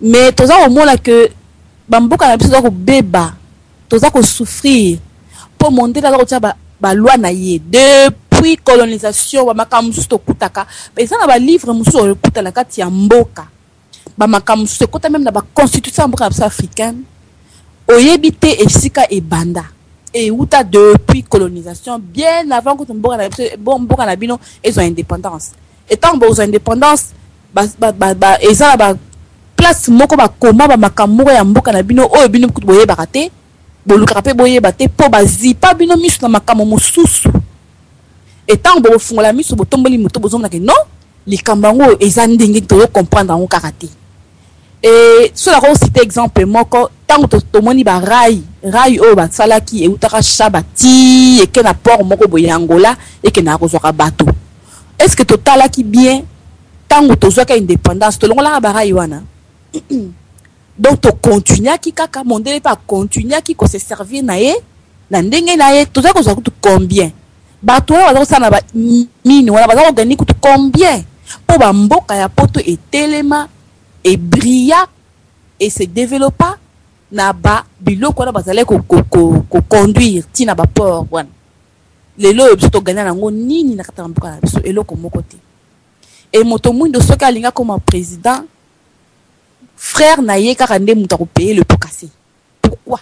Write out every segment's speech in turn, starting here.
mais toza au moins là que bamboka na biso toza ko beba toza ko souffrir pour monter là ko tia ba loi na ye depuis colonisation ba makamusu to kutaka mais ça na ba livre musu o kutala kati ya mboka ba makamusu to kuta même na ba constitution ya mboka africaine oyebite esika e banda et uta depuis colonisation bien avant que mboka na bino ils ont indépendance et tant que ils ont indépendance eza ba place moko ba koma ba makamoko ya mboka na bino oyo bino kutu boye bakate boluka pe boye bate po bazipa bino misu na makamo mosusu et tant que bofungola misu botomboli moto bozomona ke non likambango eza ndenge to comprendre en karaté et cela ko citer exemple moko tant que to moni ba rai oyo ba salaki e utaka shabati et que na port moko boye Angola et que na kozwaka bateau est-ce que totala ki bien tant que to zwaka indépendance to longola ba rai wana donc to continuer ki kaka mondele pa continuer ki ko se servir na ye na ndenge na ye to za ko za kutu combien bato wana baza kosala na ba mini wana baza kogani kutu combien po ba mboka ya poto etelema et brilla et se développa na ba biloko wana bazale ko conduire tina ba port wana lelo biso to gagner nango nini na kata mboka na biso eloko moko te et moto mundo soki alinga comme président frère na ye kaka nde muta ko payer le pot cassé pourquoi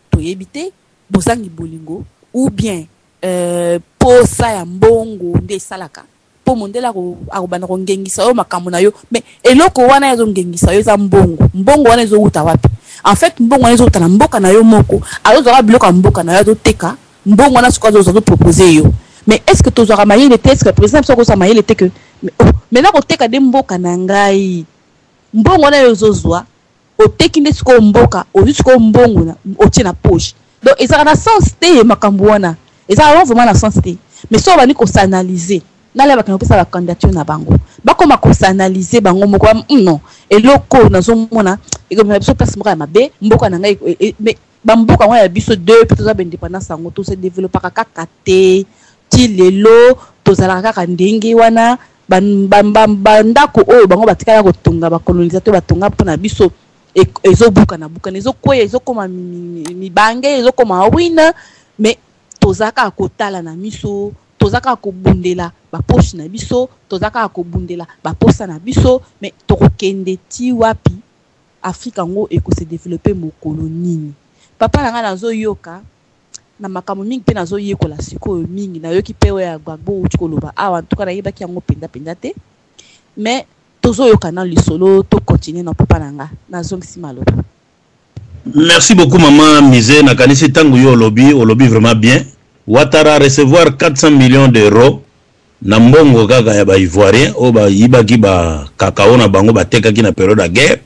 to yebite bozangi bolingo ou bien posa ya mbongo nde salaka po mondela ko akobana ko ngengisa yo makambo na yo mais eloko wana yazo ngengisa yo za mbongo wana ezo uta wapi en fait mbongo wana ezo uta na mboka na yo moko azo zora biloko mboka na yo to teka mbongo wana siko zo proposer yo mais est-ce que tozora mayele te est-ce que par exemple soko sa mayele te que mais na ko teka de mboka na ngai mbongo wana ezo zwa o teki nde siko mboka o siko mbongo na o tina poche donc ezaka na sens te makambo wana ezaka vraiment na sens te mais so bani ko s'analyser nale bakana pesa ba candidature na bango bakoma ko s'analyser bango moko non eloko nazomona ekomona biso place moko ya mabe mboka na ngai mais bamboka wana ya biso deux peut-être ba indépendance yango to se développer kaka te ti lelo tozala kaka ndenge wana bandako oyo bango batikala kotonga ba colonisateur batonga mpona biso ezobuka na buka ezokoya ezokoma mibange ezokoma wina mais tozaka kotala na miso tozaka kobundela ba poche na biso tozaka kobundela ba posa na biso mais tokokende ti wapi Afrika ngo eko se développer mokolo nini papa nanga nazo yoka na makambo mingi pe nazo yekola sikoyo mingi na yoki pewe ya gbagbo uti koloba awa ntuka na yebaki yango penda te mais tozo yoka na lisolo to continuer na papa nanga nazo ngisi maloba. Merci beaucoup maman Misé nakanisi tangu yo olobi vraiment bien. Ouattara recevoir 400 millions d'euros na mbongo kaka ya ba ivoirien o ba yibaki ba kakao na bango batekaki na période de guerre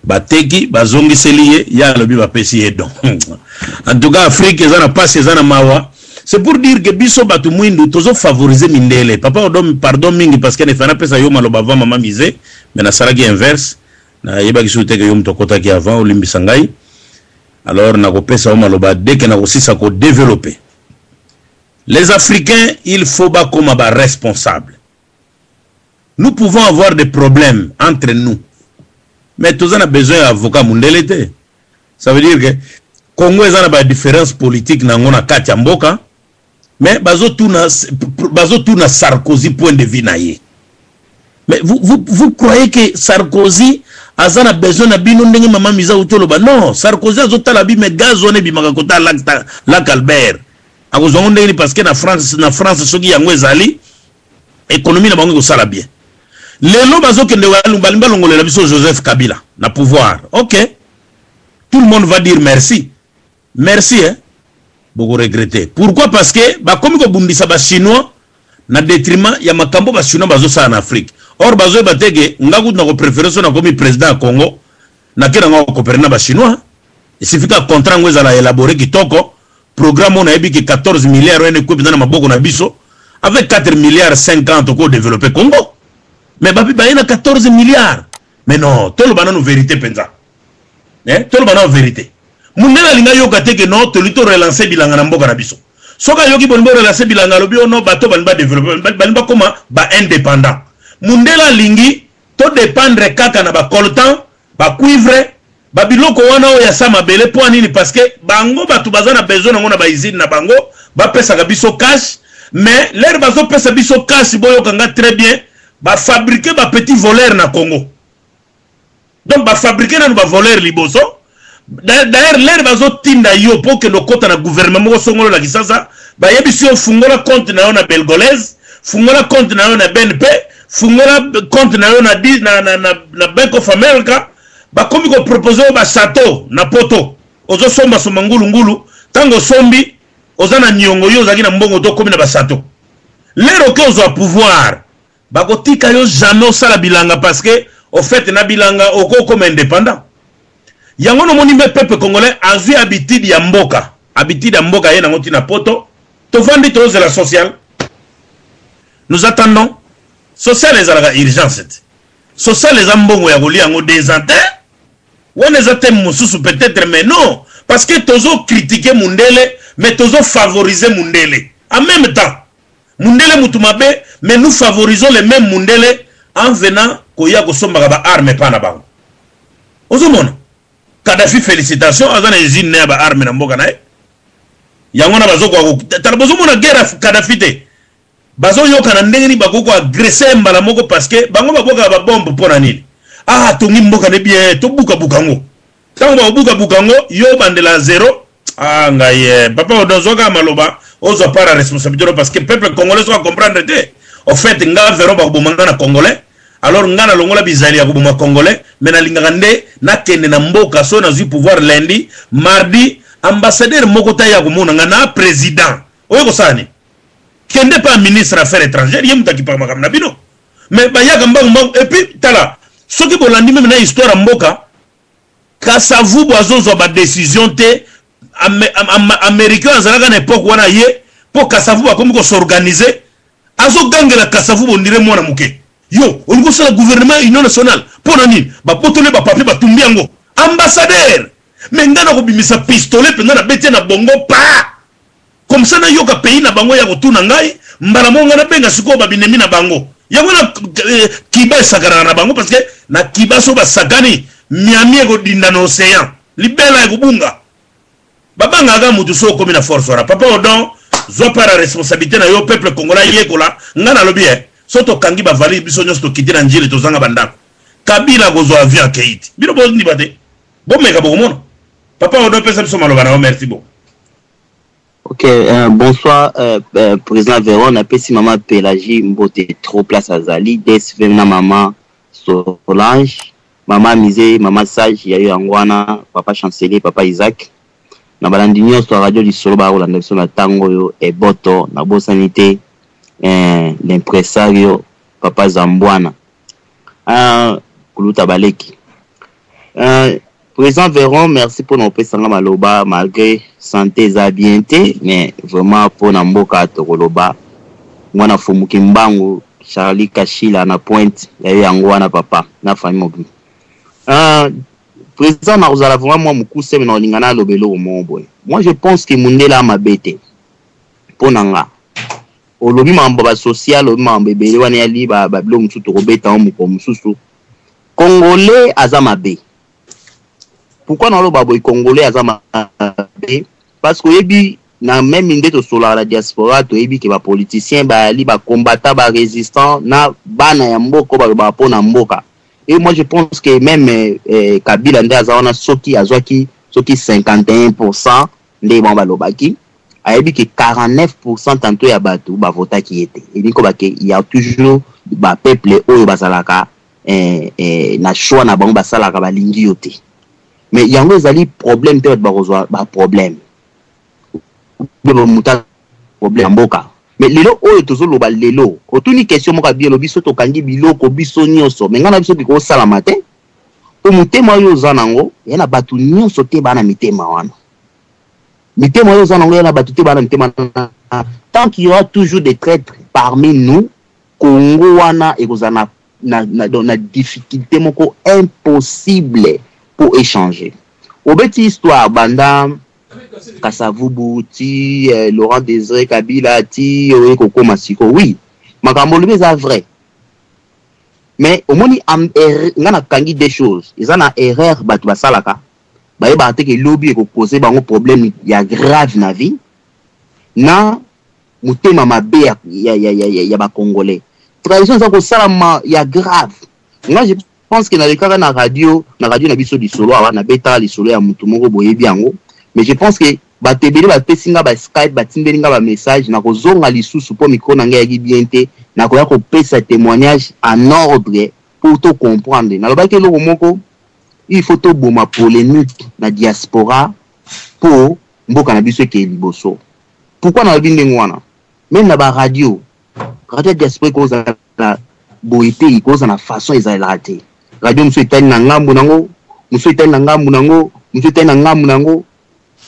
bateki bazongiseli ye ya lobi ba pesi ye don. En tout cas Afrique ezana passe ezana mawa. C'est pour dire que biso batu mwindu tozo favoriser mindele. Papa odom pardon mingi parce que ne fana pesa yo maloba va maman Misé mais na saraki inverse na yebaki suteke yo mtokota ki avant olimbisa ngai. Alors na ko pesa yo maloba dès que na ko sisa ko développer. Les Africains, il faut pas comme responsables. Nous pouvons avoir des problèmes entre nous. Mais tous on a besoin d'avocats mundelete. Ça veut dire que Congo a une différence politique dans la Katia Mboka. Mais bazo tout na Sarkozy point de vue naie. Mais vous croyez que Sarkozy a besoin de bino ndenge mama miza utoloba? Non, Sarkozy a zotala mais gaz one bimaka kota lac Albert. Parce que na France soki yango ezali économie na bango ko sala bien lelo bazoke nde balimba longolela biso Joseph Kabila na pouvoir. OK, tout le monde va dire merci hein, beaucoup regretter. Pourquoi? Parce que ba komi ko bundisa ba chinois na détriment ya makambo ba chinois bazo sa en Afrique. Or bazo batege ngaku na ko préférence na komi président ya Congo na kena ngako coopérer na ba chinois. Il suffit que contrat ngo ezala élaborer kitoko. Programme on a eu 14 milliards dans maboko na biso avec 4 milliards 50 au développer Congo. Mais babi ba ina 14 milliards. Mais non, tout le banano vérité penza. Tout le banano vérité. Mundela linga yo kate que non, to lito relancer bilanga na mboka na biso. Soka yoki bonbo relancer bilanga lobi ono bato banba développer banba koma ba indépendant. Mundela lingi to dépendre kaka na ba coltan ba cuivre ba biloko wana o ya sama bele po nini parce que bango batu bazana besoin ngona ba usine na bango ba pesa ka biso cash mais l'air bazo pesa biso cash boyo kanga très bien ba fabriquer ba petit voleur na Congo donc ba fabriquer na ba voleur liboso d'ailleurs l'air bazo tinda yo pour que le kota na gouvernement ko songolo la kisasa ba yebisi o fungola compte na yo na Belgolaise fungola compte na yo na BNP fungola compte na yo na Bank of America ba komi ko proposer ba château na poto ozo somba so mangulu ngulu tango sombi ozana nyongo yo zaki na mbongo to komi na ba château lero ke ozo pouvoir ba ko tika yo jamais osala bilanga parce que au fait na bilanga oko comme indépendant yango no moni peuple congolais azui habitude ya mboka ye na ngoti na poto to vandi to la sociale nous attendons social les ala urgence social les ambongo ya kolia ngo des antennes on les attend mususu peut-être mais non parce que tozo critiquer Mundele mais tozo favoriser Mundele en même temps Mundele mutumabe mais nous favorisons les mêmes Mundele en venant koya ko somba ba arme pana bango ozomona Kadhafi félicitations azana usine ne ba arme na mboka nae yango na bazoko ko talabozomona guerre Kadhafi te bazo yoka na ndenge ni bakoko agresser mbala moko parce que bango baboka ba bombe pona nini ah tongi mboka ne bien to buka bukango tango ba buka bukango yo bandela zéro ah ngaye papa odozoka maloba ozo para responsabilité parce que peuple congolais doit comprendre que au fait nga vero ba bomanga na congolais alors nga na longola bizali ya kuboma congolais mais na lingaka nde na kende na mboka so na zui pouvoir lundi mardi ambassadeur moko ta ya komona nga na président oyo kosani kende pas ministre affaires étrangères yemta ki pa makam na bino mais ba ya gamba et puis tala soki bolandi même na histoire mboka kasavu boazozo ba décision te américain azalaka na époque wana ye po kasavu ba komi ko s'organiser azo gangela kasavu bondire mwana muke yo on go sur le gouvernement union nationale pour nani ba potole ba papier ba tumbiango ambassadeur mais ngana ko bimisa pistolet pendant na bete na bongo pa comme ça na yoka pays na bango ya kotuna ngai mbala monga na benga siko ba binemi na bango yango na kiba sakana na bango parce que na kiba so ba sakani miami ko dinda na océan libela ko bunga babanga ga mutu so komi na force ora papa odon zo para responsabilité na yo peuple congolais yekola ngana lobi soto kangi ba vali biso nyosto kitira njile to zanga bandako kabila gozo avion keiti bino bo ndi bate bo meka bo mona papa odon pesa biso maloba na merci beaucoup. Ok, bonsoir, président Véron, appelle si maman Pélagie, mbote trop place à Zali, des femmes maman Solange, maman Misé, maman Sage, il y a eu Angwana, papa Chancelier, papa Isaac. Na balandinyo sur radio du solo ba Rolanda sur la tango yo et boto na bo sanité l'impresario papa Zambwana. Kuluta Baleki. Président Véron, merci pour nos pesanga maloba malgré santé za bienté mais vraiment pour namboka tokoloba mwana fumuki mbangu Charlie Kashila na pointe ya ngwana papa na famille mobi. Président na ozala vraiment mukuse na olingana lobelo omombo. Moi je pense que Mundela mabete ponanga olobi mambo ba social olobi mambo ebele wana ya liba ba bilo mususu tokobeta omuko mususu Congolais azamabe. Pourquoi non le baboy congolais azamabe? Parce que ebi na même indeto sola la diaspora to ebi ke ba politicien ba li ba combattant ba résistant na bana ya mboko ba pona mboka. Et moi je pense que même Kabila nde azana soki azwaki soki 51% nde bamba lobaki a ebi ke 49% tanto ya batu ba vota ki était. Et biko ba ke il y a toujours ba peuple oyo bazalaka na choix na bango basalaka ba lingi yote. Mais il y a un problème peut être ba problème problème mboka mais lelo oyo tozolo ba lelo otuni question moka bien lobiso to kangi biloko biso nyonso mais ngana biso biko sala matin o mutema yo zanango yana batu nyonso te bana mitema wana mitema yo zanango yana batu te bana mitema tant qu'il y aura toujours des traîtres parmi nous Congo wana ekozana na difficulté moko impossible pour échanger. Au petit histoire, Banda, Kasavubu, ti Laurent Désiré Kabila, ti Koko Masiko, oui. Makambo le c'est vrai. mais au moins on a kangi des choses ils ont une erreur batu basalaka ba ba te que lobby ko causer ba un problème ya grave na vie na mutema mabe ya ba congolais tradition ça ko salama ya grave. Moi je pense que na le cas na radio na biso di solo na beta li solo ya mutu moko boye biango, mais je pense que ba tebele ba pesinga ba Skype ba timbelinga ba message na ko zonga lisusu po micro na ngai bien te na ko ya ko pesa témoignage en ordre pour tout comprendre. Na loba ke lo moko il faut to boma polémique na diaspora pour mboka na biso ke liboso. Pourquoi na binde ngwana même na ba radio diaspora ko za na boité ko za na façon ezalate radio muso itani na ngambu nango muso itani na ngambu nango muso itani na ngambu nango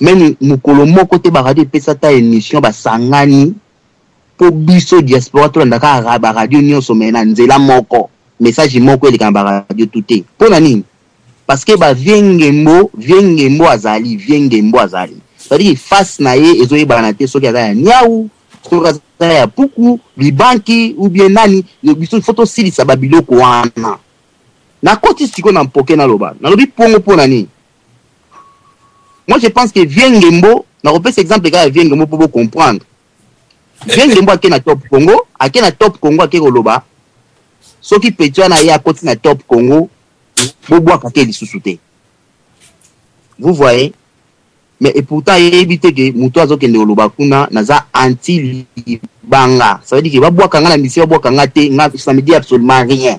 même mukolo moko te ba radio pesa ta émission ba sangani po biso diaspora to ndaka ba radio nyonso mena nzela moko message moko ele kan ba radio touté po nani parce que ba viengembo azali c'est-à-dire face na ye ezoyi banate soki azali niaou soki ya puku libanki ou bien nani biso photo silisa ba biloko wana na koti siko na mpoke na loba na lobi pongo po nani. Moi je pense que viengembo na repese exemple ka viengembo pour comprendre viengembo akena top Congo akena loba soki petwa na ya koti na top Congo bobo akake lisusu te. Vous voyez, mais et pourtant il évite que muto azokende oloba kuna naza anti libanga, ça veut dire que ba boaka nga na mission boaka nga te nga ça me dit absolument rien,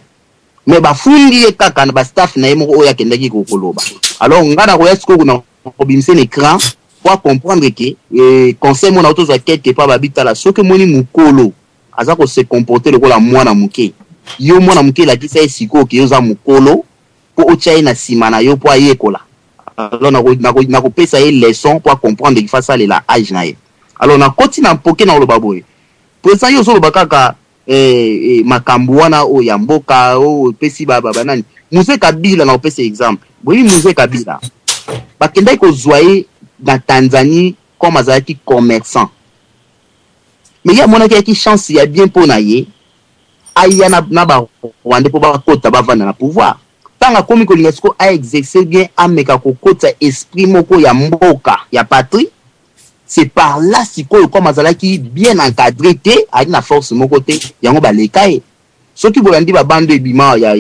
mais ba fundi e kaka na ba staff na yemo oya kendaki ko koloba. Alors nga na ko yasko kuna obimse l'écran pour comprendre que conseil mon auto za quelque part ba bitala soki moni mukolo azako se comporter le ko la mwana muke yo mwana muke la kisa esiko ke yo za mukolo pour ochaye na simana yo po ayekola. Alors na ko pesa une leçon pour comprendre qu'il face à la âge na ye. Alors na koti na poke na lo baboy président yo so lo bakaka makambu wana o ya mboka o pesi baba nani Mzee Kabila na opesa exemple boyi Mzee Kabila bakenda ko zoyer na Tanzanie comme azaki commerçant, mais il y a mon qui chance il y a bien pour naye aya na ba wande po ba kota ba vana na pouvoir tanga komi ko lingasko a exercer bien ameka ko kota esprit moko ya mboka ya patrie. C'est par là siko comme azalaki bien encadré te avec na force moko te yango ba lekaye soki bolandi ba bande ebima ya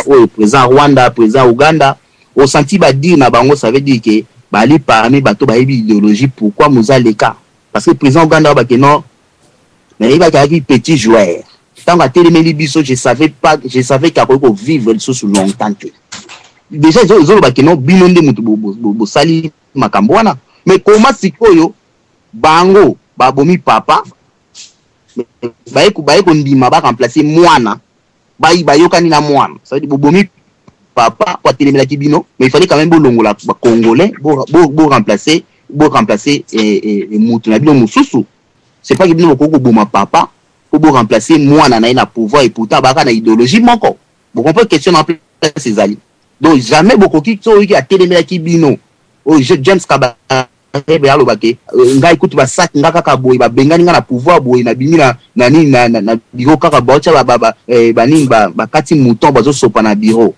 o président Rwanda président Uganda au senti ba dire na bango, ça veut dire que bali parmi bato ba idéologie pourquoi mozaleka parce que président Uganda ba que non mais il va qu'il petit joueur tant à téléméli biso je savais qu'il faut vivre sous longtemps. Déjà ils ont ba que non binonde mutu bo sali makambwana, mais comment sikoyo bango babomi papa baye ko ndima ba remplacer mwana bayokani na mwana, ça veut dire bobomi papa pour téléméla kibino, mais il fallait quand même bolongola ba congolais bo remplacer mutu na bino mususu. C'est pas que bino ko boma papa pour remplacer mwana na pouvoir et pourtant baka na idéologie moko. Vous comprenez question en place ces alliés. Donc jamais beaucoup qui a téléméla kibino o James Kabare be alobake nga ikuti ba sak nga kaka boy ba bengani nga na pouvoir boy na bimina na nini na biro kaka baocha ba nini ba kati mouton bazo sopa na biro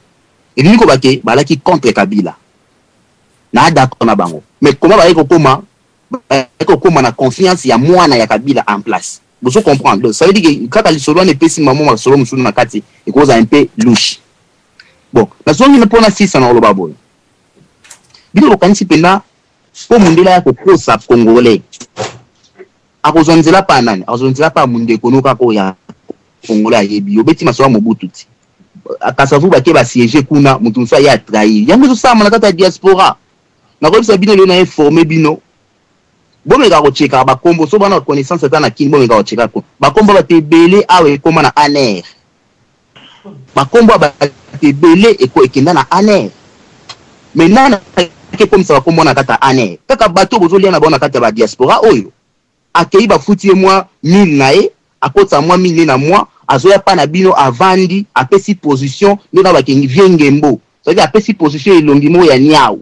et niko bake balaki contre Kabila na d'accord na bango, mais comment ba ko koma na confiance ya mwana ya Kabila en place. Vous comprendre, donc ça veut dire que kaka lisolo ne pesi maman ma solo musuna na kati et cause un peu louche. Bon na zongi na pona 6 na oloba boy bino lokanisi pena po mundela ya kokosa congolais akozonzela pa nani akozonzela pa munde konoka ko ya congolais yebi obeti masoa Mobutu ti akasavu bake ba siéger kuna mutu nso ya trahir yango zo sama na kata diaspora na ko bisa bino le na informer bino bomeka ko cheka ba kombo so bana connaissance ta na kini bomeka ko cheka ko ba kombo ba tebele awe koma na aner ba kombo ba tebele eko ekenda na aner maintenant comme ça va comme on a kata année kaka bateau bozolia na bona kata ba diaspora oyo akei ba futi moi 1000 nae akota moi 1000 na moi azoya pa na bino avandi apesi position ndo na ba kengi viengembo, ça veut dire apesi position elongi mo ya niao